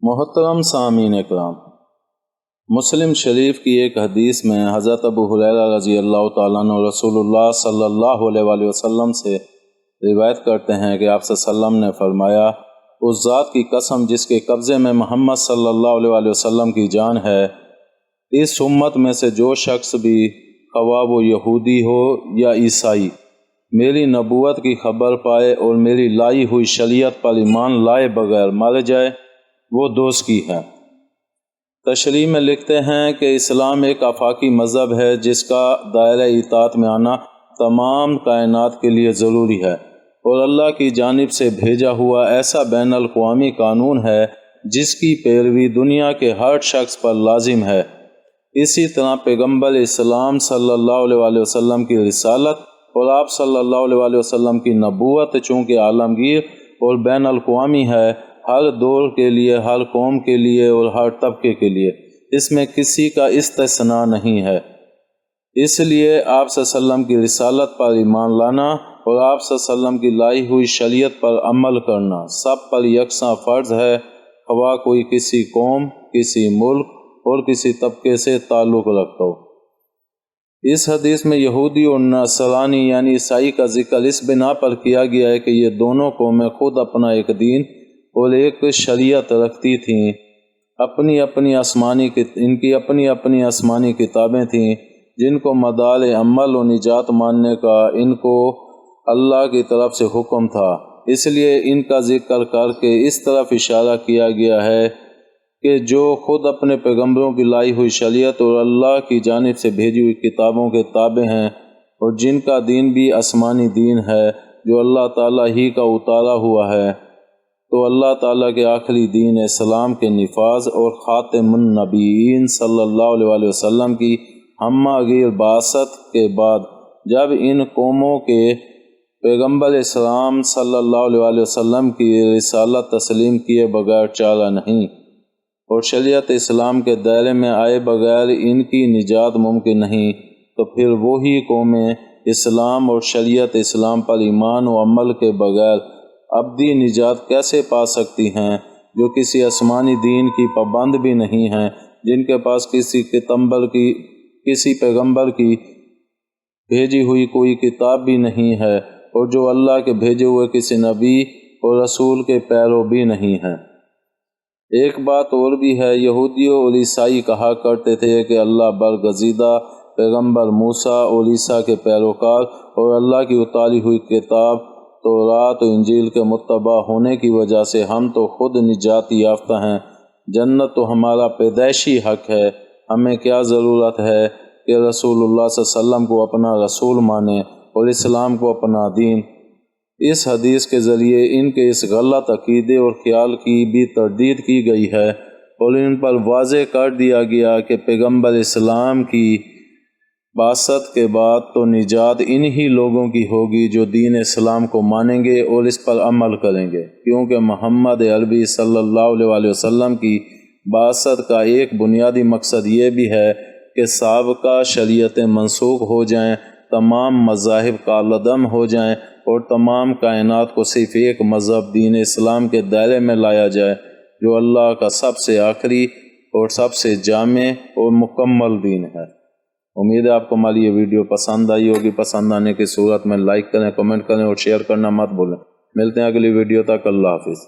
محترم سامعین اکرام، مسلم شریف کی ایک حدیث میں حضرت ابو ہریرہ رضی اللہ تعالیٰ عنہ رسول اللہ صلی اللہ علیہ وآلہ وسلم سے روایت کرتے ہیں کہ آپ صلی اللہ علیہ وسلم نے فرمایا، اس ذات کی قسم جس کے قبضے میں محمد صلی اللہ علیہ وآلہ وسلم کی جان ہے، اس امت میں سے جو شخص بھی خواہ وہ یہودی ہو یا عیسائی میری نبوت کی خبر پائے اور میری لائی ہوئی شریعت پر ایمان لائے بغیر مر جائے، وہ دوست کی ہے۔ تشریح میں لکھتے ہیں کہ اسلام ایک آفاقی مذہب ہے جس کا دائرہ اطاعت میں آنا تمام کائنات کے لیے ضروری ہے، اور اللہ کی جانب سے بھیجا ہوا ایسا بین الاقوامی قانون ہے جس کی پیروی دنیا کے ہر شخص پر لازم ہے۔ اسی طرح پیغمبر اسلام صلی اللہ علیہ وآلہ وسلم کی رسالت اور آپ صلی اللہ علیہ وآلہ وسلم کی نبوت چونکہ عالمگیر اور بین الاقوامی ہے، ہر دور کے لیے، ہر قوم کے لیے اور ہر طبقے کے لیے، اس میں کسی کا استثناء نہیں ہے۔ اس لیے آپ صلی اللہ علیہ وسلم کی رسالت پر ایمان لانا اور آپ صلی اللہ علیہ وسلم کی لائی ہوئی شریعت پر عمل کرنا سب پر یکساں فرض ہے، خواہ کوئی کسی قوم، کسی ملک اور کسی طبقے سے تعلق رکھتا ہو۔ اس حدیث میں یہودی اور نصرانی یعنی عیسائی کا ذکر اس بنا پر کیا گیا ہے کہ یہ دونوں قومیں خود اپنا ایک دین اور ایک شریعت رکھتی تھیں، ان کی اپنی اپنی آسمانی کتابیں تھیں جن کو مدار عمل و نجات ماننے کا ان کو اللہ کی طرف سے حکم تھا۔ اس لیے ان کا ذکر کر کے اس طرف اشارہ کیا گیا ہے کہ جو خود اپنے پیغمبروں کی لائی ہوئی شریعت اور اللہ کی جانب سے بھیجی ہوئی کتابوں کے تابع ہیں اور جن کا دین بھی آسمانی دین ہے جو اللہ تعالیٰ ہی کا اتارا ہوا ہے، تو اللہ تعالیٰ کے آخری دین اسلام کے نفاذ اور خاتم النبیین صلی اللہ علیہ وآلہ وسلم کی ہمہ گیر بعثت کے بعد جب ان قوموں کے پیغمبر اسلام صلی اللہ علیہ وآلہ وسلم کی رسالت تسلیم کیے بغیر چارہ نہیں اور شریعت اسلام کے دائرے میں آئے بغیر ان کی نجات ممکن نہیں، تو پھر وہی قومیں اسلام اور شریعت اسلام پر ایمان و عمل کے بغیر ابدی نجات کیسے پا سکتی ہیں، جو کسی آسمانی دین کی پابند بھی نہیں ہیں، جن کے پاس کسی پیغمبر کی بھیجی ہوئی کوئی کتاب بھی نہیں ہے اور جو اللہ کے بھیجے ہوئے کسی نبی اور رسول کے پیرو بھی نہیں ہیں۔ ایک بات اور بھی ہے، یہودیوں اور عیسائی کہا کرتے تھے کہ اللہ برگزیدہ پیغمبر موسیٰ اور عیسیٰ کے پیروکار اور اللہ کی اتاری ہوئی کتاب تورات و انجیل کے متبع ہونے کی وجہ سے ہم تو خود نجات یافتہ ہیں، جنت تو ہمارا پیدائشی حق ہے، ہمیں کیا ضرورت ہے کہ رسول اللہ صلی اللہ علیہ وسلم کو اپنا رسول مانیں اور اسلام کو اپنا دین۔ اس حدیث کے ذریعے ان کے اس غلط عقیدے اور خیال کی بھی تردید کی گئی ہے اور ان پر واضح کر دیا گیا کہ پیغمبر اسلام کی بعثت کے بعد تو نجات انہی لوگوں کی ہوگی جو دین اسلام کو مانیں گے اور اس پر عمل کریں گے، کیونکہ محمد عربی صلی اللہ علیہ وآلہ وسلم کی بعثت کا ایک بنیادی مقصد یہ بھی ہے کہ سابقہ شریعتیں منسوخ ہو جائیں، تمام مذاہب کالعدم ہو جائیں اور تمام کائنات کو صرف ایک مذہب دین اسلام کے دائرے میں لایا جائے جو اللہ کا سب سے آخری اور سب سے جامع اور مکمل دین ہے۔ امید ہے آپ کو ہماری یہ ویڈیو پسند آئی ہوگی۔ پسند آنے کی صورت میں لائک کریں، کمنٹ کریں اور شیئر کرنا مت بھولیں۔ ملتے ہیں اگلی ویڈیو تک، اللہ حافظ۔